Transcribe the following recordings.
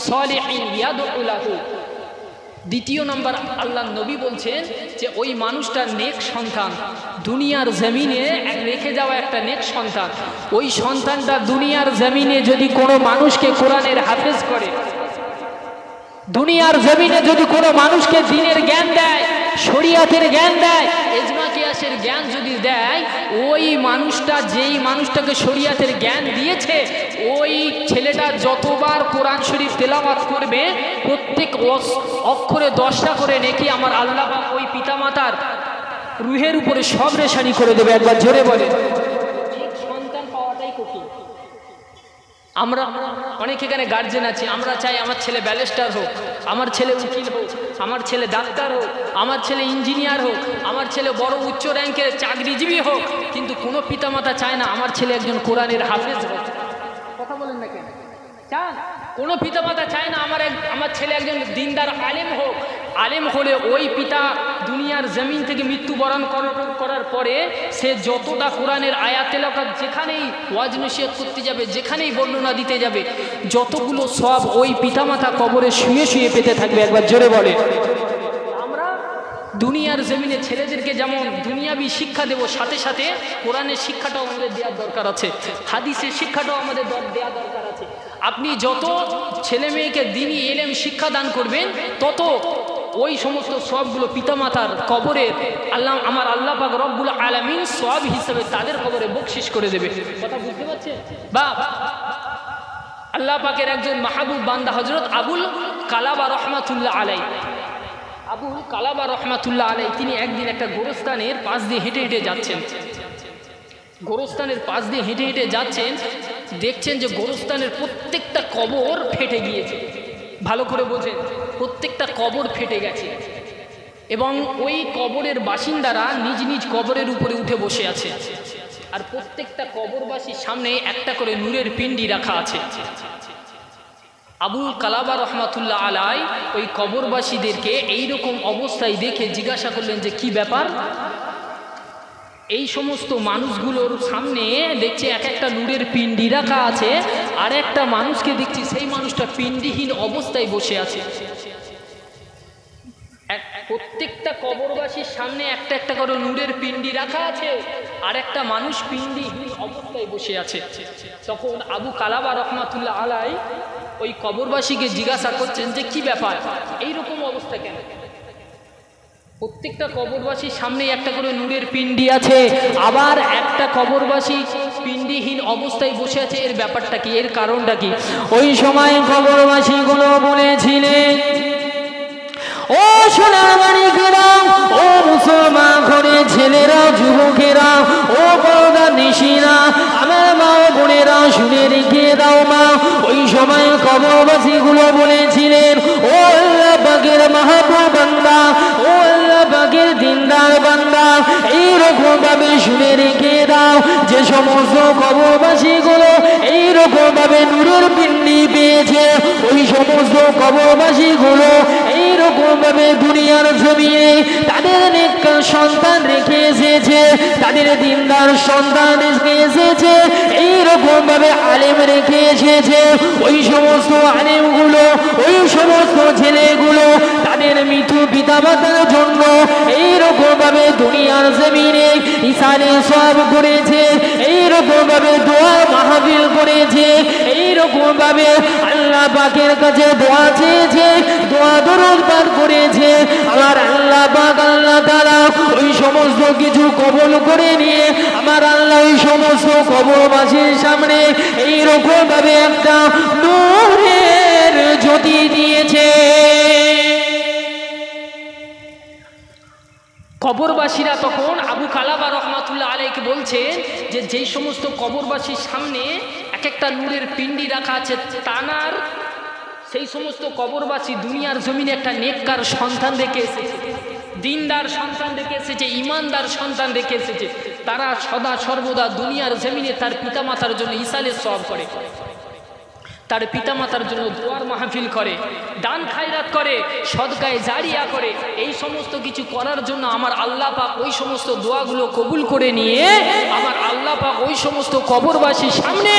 সালিহিন ইয়াদউ লাহু। দ্বিতীয় নম্বর আল্লাহ নবী বলছেন যে ওই মানুষটার নেক সন্তান, দুনিয়ার জমিনে রেখে যাওয়া একটা নেক সন্তান, ওই সন্তানটা দুনিয়ার জমিনে যদি কোনো মানুষকে কোরআনের হাফেজ করে, দুনিয়ার জমিনে যদি কোনো মানুষকে দ্বীনের জ্ঞান দেয়, শরিয়াতের জ্ঞান দেয়, ইজমা কিয়াসের জ্ঞান যদি দেয়, ওই মানুষটা যেই মানুষটাকে শরিয়াতের জ্ঞান দিয়েছে ওই ছেলেটা যতবার কোরআন শরীফ তেলাওয়াত করবে প্রত্যেক অক্ষরে 10টা করে নেকি আমার আল্লাহ পাক ওই পিতামাতার রুহের উপরে সব রেশানি করে দেবে। একবার জোরে বলে। সন্তান পাওয়াটাই কঠিন। আমরা অনেক এখানে গার্জেন আছি, আমরা চাই আমার ছেলে ব্যারিস্টার হোক, আমার ছেলে উকিল হোক, আমার ছেলে ডাক্তার হোক, আমার ছেলে ইঞ্জিনিয়ার হোক, আমার ছেলে বড় উচ্চ র্যাঙ্কের চাকরিজীবী হোক, কিন্তু কোনো পিতামাতা চায় না আমার ছেলে একজন কোরআনের হাফেজ হোক। কথা বলেন না কেন? চান? কোনো পিতামাতা চায় না আমার ছেলে একজন দিনদার আলেম হোক। আলেম হলে ওই পিতা দুনিয়ার জমিন থেকে মৃত্যুবরণ করার পরে সে যতটা কোরআনের আয়াত তেলাওয়াত যেখানেই ওয়াজ নসিহত করতে যাবে, যেখানেই বর্ণনা দিতে যাবে, যতগুলো সব ওই পিতামাতা কবরে শুয়ে শুয়ে পেতে থাকবে। একবার জোরে বলে। আমরা দুনিয়ার জমিনে ছেলেদেরকে যেমন দুনিয়াবি শিক্ষা দেব, সাথে সাথে কোরআনের শিক্ষাটাও আমাদের দেওয়ার দরকার আছে, হাদিসের শিক্ষাটাও আমাদের দেওয়া দরকার আছে। আপনি যত ছেলে মেয়েকে দ্বীনি ইলম শিক্ষা দান করবেন তত ওই সমস্ত সবগুলো পিতামাতার কবরে আমার আল্লাহ পাক রব্বুল আলামিন সওয়াব হিসেবে তাদের কবরে বকশিশ করে দেবে। কথা বুঝতে পারছেন? বা আল্লাহ পাকের একজন মাহবুব বান্দা হযরত আবুল কালাবা রহমাতুল্লাহ আলাই, আবুল কালাবা রহমাতুল্লাহ আলাই তিনি একদিন একটা গোরস্থানের পাশ দিয়ে হেঁটে হেঁটে যাচ্ছেন। গোরস্থানের পাশ দিয়ে হেঁটে হেঁটে যাচ্ছেন, দেখছেন যে গোরস্থানের প্রত্যেকটা কবর ফেটে গিয়েছে। ভালো করে বোঝেন, প্রত্যেকটা কবর ফেটে গেছে এবং ওই কবরের বাসিন্দারা নিজ নিজ কবরের উপরে উঠে বসে আছে, আর প্রত্যেকটা কবরবাসীর সামনে একটা করে নূরের পিণ্ডি রাখা আছে। আবুল কালাবা রহমাতুল্লাহ আলাই ওই কবরবাসীদেরকে এইরকম অবস্থায় দেখে জিজ্ঞাসা করলেন যে কি ব্যাপার? এই সমস্ত মানুষগুলোর সামনে দেখছে এক একটা নূরের পিণ্ডি রাখা আছে, আর একটা মানুষকে দেখছি সেই মানুষটা পিণ্ডিহীন অবস্থায় বসে আছে। প্রত্যেকটা কবরবাসীর সামনে একটা একটা করে নূরের পিণ্ডি রাখা আছে, আর একটা মানুষ পিণ্ডিহীন অবস্থায় বসে আছে। তখন আবু কালাবা রহমাতুল্লাহ আলাই ওই কবরবাসীকে জিজ্ঞাসা করছেন যে কি ব্যাপার, এইরকম অবস্থা কেন? প্রত্যেকটা কবরবাসীর সামনে একটা করে নূরের পিণ্ডি আছে, আবার একটা কবরবাসী পিণ্ডিহীন অবস্থায় বসে আছে, এর ব্যাপারটা কি, এর কারণটা কি? ওই সময় কবরবাসীগুলো বলেছিলেন, ও সোনার মানিকেরা, ও মুসলমান ঘরের ছেলেরা, যুবকেরা, ও বড়রা নিশিরা, আমার মা বোনেরা শুনে রেখে দাও মা। ওই সময় কবরবাসীগুলো বলেছিলেন, ও আল্লাহ পাকের মাহবুব বান্দা, ও আল্লাহ পাকের দিনদার বান্দা, এইরকম ভাবে শুনে রেখে দাও যে সমস্ত কবরবাসীগুলো এইরকম ভাবে নূরের পিণ্ডি পেয়েছে, ওই সমস্ত কবরবাসীগুলো এইরকম ভাবে দুনিয়ার জমিনে তাদের নেককার সন্তান রেখে এসেছে, তাদের দিনদার সন্তান রেখে এসেছে, এইরকম ভাবে আলেম রেখে এসেছে। ওই সমস্ত আলেমগুলো, ওই সমস্ত ছেলেগুলো তাদের মৃত্যু পিতামাতার জন্য এইরকম ভাবে দুনিয়ার জমিনে ইসানে সব করেছে, এইরকম ভাবে দোয়া মাহফিল করেছে, এইরকম ভাবে আল্লাহ পাকের কাছে দোয়া চেয়েছে, দোয়া দরুদ পাঠ করেছে। আমার আল্লাহ পাক আল্লাহ তাআলা ওই সমস্ত কিছু কবুল করে নিয়ে আমার আল্লাহ ওই সমস্ত কবরবাসীর সামনে এইরকম ভাবে একটা নূরের জ্যোতি দিয়েছে। কবরবাসীরা তখন আবু কালাবা রহমাতুল্লাহ আলাইকে বলছেন যে যেই সমস্ত কবরবাসীর সামনে এক একটা নূরের পিণ্ডি রাখা আছে, তানার সেই সমস্ত কবরবাসী দুনিয়ার জমিনে একটা নেককার সন্তান রেখে এসেছে, দিনদার সন্তান রেখে এসেছে, ইমানদার সন্তান রেখে এসেছে। তারা সদা সর্বদা দুনিয়ার জমিনে তার পিতামাতার জন্য ইসালের সওয়াব করে, তার পিতামাতার জন্য দোয়ার মাহফিল করে, দান খায়রাত করে, সদকায়ে জারিয়া করে। এই সমস্ত কিছু করার জন্য আমার আল্লাহ পাক ওই সমস্ত দোয়াগুলো কবুল করে নিয়ে আমার আল্লাহ পাক ওই সমস্ত কবরবাসীর সামনে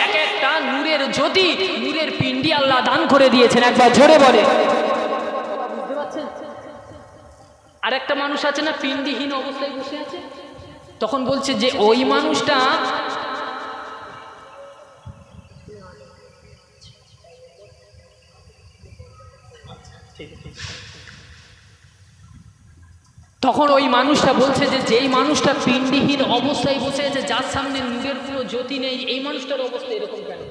এক একটা নূরের নূরের জ্যোতি, নূরের পিণ্ডি আল্লাহ দান করে দিয়েছেন। একবার জোরে বলে, বুঝতে পারছেন? আর একটা মানুষ আছে না, পিণ্ডিহীন অবস্থায় বসে আছে, তখন বলছে যে ওই মানুষটা তখন ওই মানুষটা বলছে যে যেই মানুষটা পিণ্ডহীন অবস্থায় বসে আছে, যার সামনে নূরের কোনো জ্যোতি নেই, এই মানুষটার অবস্থা এরকম কেন?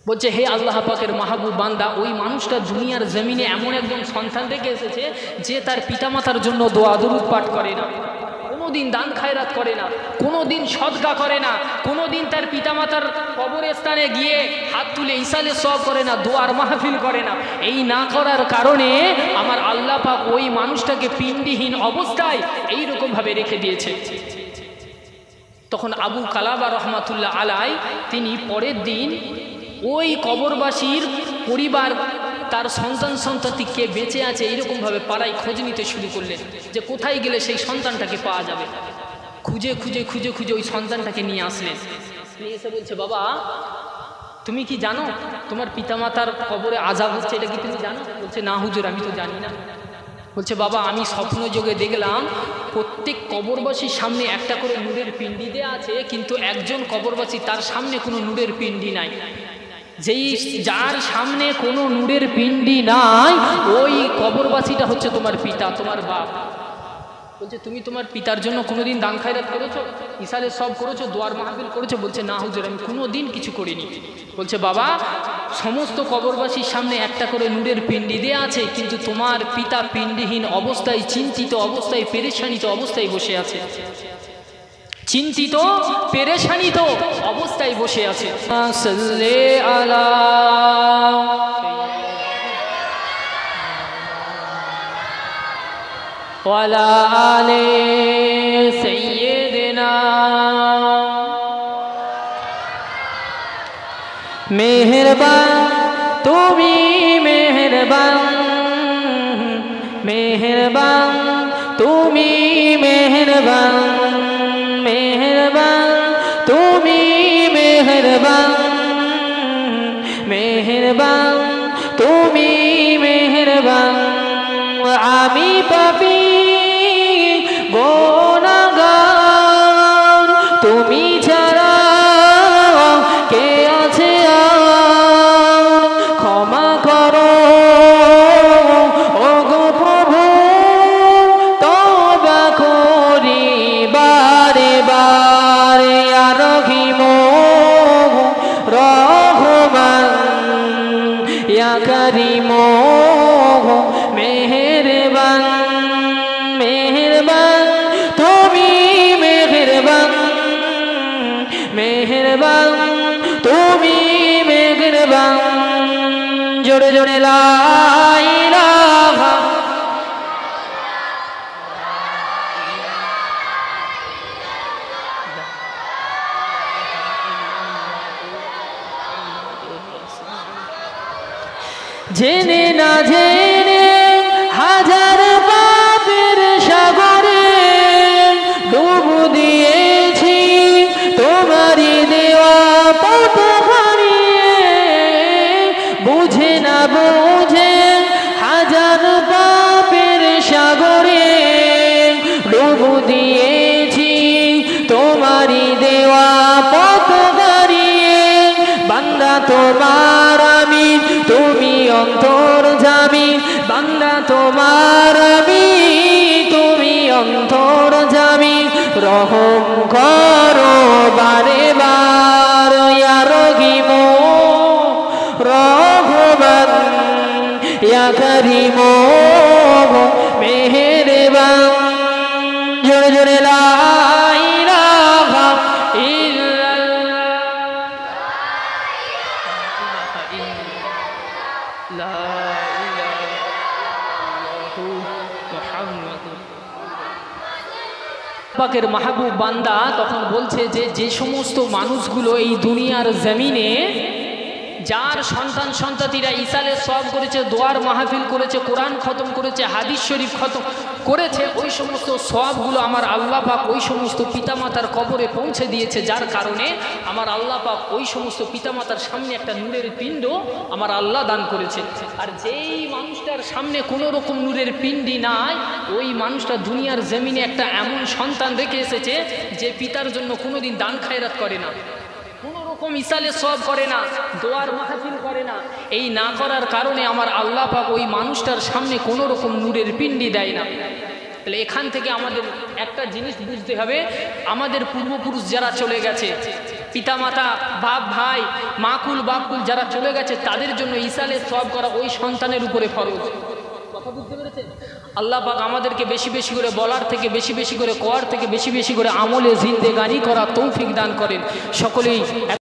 বলছে হে আল্লাহ পাকের মাহবুব বান্দা, ওই মানুষটা দুনিয়ার জমিনে এমন একজন সন্তান রেখে এসেছে যে তার পিতামাতার জন্য দোয়া দরুদ পাঠ করে না, কোনোদিন দান খায়রাত করে না, কোনোদিন সদকা করে না, কোনোদিন তার পিতামাতার কবরস্থানে গিয়ে হাত তুলে ইসালে সওয়াব করে না, দোয়ার মাহফিল করে না। এই না করার কারণে আমার আল্লাহ পাক ওই মানুষটাকে পিণ্ডহীন অবস্থায় এইরকমভাবে রেখে দিয়েছে। তখন আবু কালাবা রহমাতুল্লাহ আলাই তিনি পরের দিন ওই কবরবাসীর পরিবার, তার সন্তান সন্ততি কে বেঁচে আছে এইরকমভাবে পাড়ায় খোঁজ নিতে শুরু করলেন যে কোথায় গেলে সেই সন্তানটাকে পাওয়া যাবে। খুঁজে খুঁজে খুঁজে খুঁজে ওই সন্তানটাকে নিয়ে আসলেন। নিয়ে এসে বলছে, বাবা তুমি কি জানো তোমার পিতামাতার কবরে আযাব হচ্ছে, এটা কি তুমি জানো? বলছে না হুজুর, আমি তো জানি না। বলছে বাবা, আমি স্বপ্ন যোগে দেখলাম প্রত্যেক কবরবাসীর সামনে একটা করে নূরের পিণ্ডি দেয়া আছে, কিন্তু একজন কবরবাসী তার সামনে কোনো নূরের পিণ্ডি নাই। যার সামনে কোনো নূরের পিণ্ডি নাই ওই কবরবাসীটা হচ্ছে তোমার পিতা, তোমার বাপ। বলছে তুমি তোমার পিতার জন্য কোনোদিন দান খায়রাত করেছো, ইসালে সব করেছো, দোয়ার মাহফিল করেছো? বলছে না হুজুর, আমি কোনোদিন কিছু করিনি। বলছে বাবা, সমস্ত কবরবাসীর সামনে একটা করে নূরের পিণ্ডি দেয়া আছে, কিন্তু তোমার পিতা পিণ্ডহীন অবস্থায়, চিন্তিত অবস্থায়, পেরেশানিত অবস্থায় বসে আছে, চিন্তিত পেরেশানিত অবস্থায় বসে আছে। সাল্লি আলা ওয়ালা আলে সাইয়্যিদিনা। মেহেরবান তুমি মেহেরবান, মেহেরবান তুমি মেহেরবান, মেহেরবান তুমি মেহেরবান, মেহেরবান তুমি মেহেরবান। আমি পাপী গুনাহগার, তুমি ছাড়া কে আছে আর? ক্ষমা করো ওগো প্রভু, তওবা করি বারে বারে। ইয়া রহিম রহমান, ইয়া করিম মেহেরবান, মেহেরবান তুমি মেহেরবান, মেহেরবান তুমি মেহেরবান। জোরে জোরে লা ইলাহা। জেনে না জেনে হাজার পাপের সাগরে ডুব দিয়েছি, তোমারই দেওয়া পথ হারিয়ে। বুঝে না বুঝে হাজার পাপের সাগরে ডুব দিয়েছি, তোমারই দেওয়া পথ হারিয়ে। বান্দা তোমার আমি, তুমি অন্তর্যামী। বান্দা তোমার আমি, তুমি অন্তর্যামী। রহম করো বারে বার। ইয়া রহিম রহমান, ইয়া করিম মেহেরবান। জোরে জোরে লা ইলাহা পাকের মাহবুব বান্দা তখন বলছে যে যে সমস্ত মানুষগুলো এই দুনিয়ার জমিনে যার সন্তান সন্ততিরা ইসালে সব করেছে, দোয়ার মাহফিল করেছে, কোরআন খতম করেছে, হাদিস শরীফ খতম করেছে, ওই সমস্ত সবগুলো আমার আল্লাহ পাক ওই সমস্ত পিতামাতার কবরে পৌঁছে দিয়েছে। যার কারণে আমার আল্লাহ পাক ওই সমস্ত পিতামাতার সামনে একটা নূরের পিণ্ড আমার আল্লাহ দান করেছে। আর যেই মানুষটার সামনে কোনো রকম নূরের পিণ্ডি নাই, ওই মানুষটা দুনিয়ার জমিনে একটা এমন সন্তান রেখে এসেছে যে পিতার জন্য কোনোদিন দান খায়রাত করে না, কোনো রকম ইসালে সব করে না, দোয়ার মাহফিল করে না। এই না করার কারণে আমার আল্লাহ পাক ওই মানুষটার সামনে কোনো রকম নূরের পিণ্ডি দেয় না। তাহলে এখান থেকে আমাদের একটা জিনিস বুঝতে হবে, আমাদের পূর্বপুরুষ যারা চলে গেছে, পিতামাতা, বাপ ভাই, মাকুল বাপকুল যারা চলে গেছে, তাদের জন্য ইসালে সব করা ওই সন্তানের উপরে ফরজ। কথা বুঝতে পেরেছেন? আল্লাহ পাক আমাদেরকে বেশি বেশি করে বলার থেকে, বেশি বেশি করে করার থেকে, বেশি বেশি করে আমলে জিন্দেগানি করা তৌফিক দান করেন সকলেই।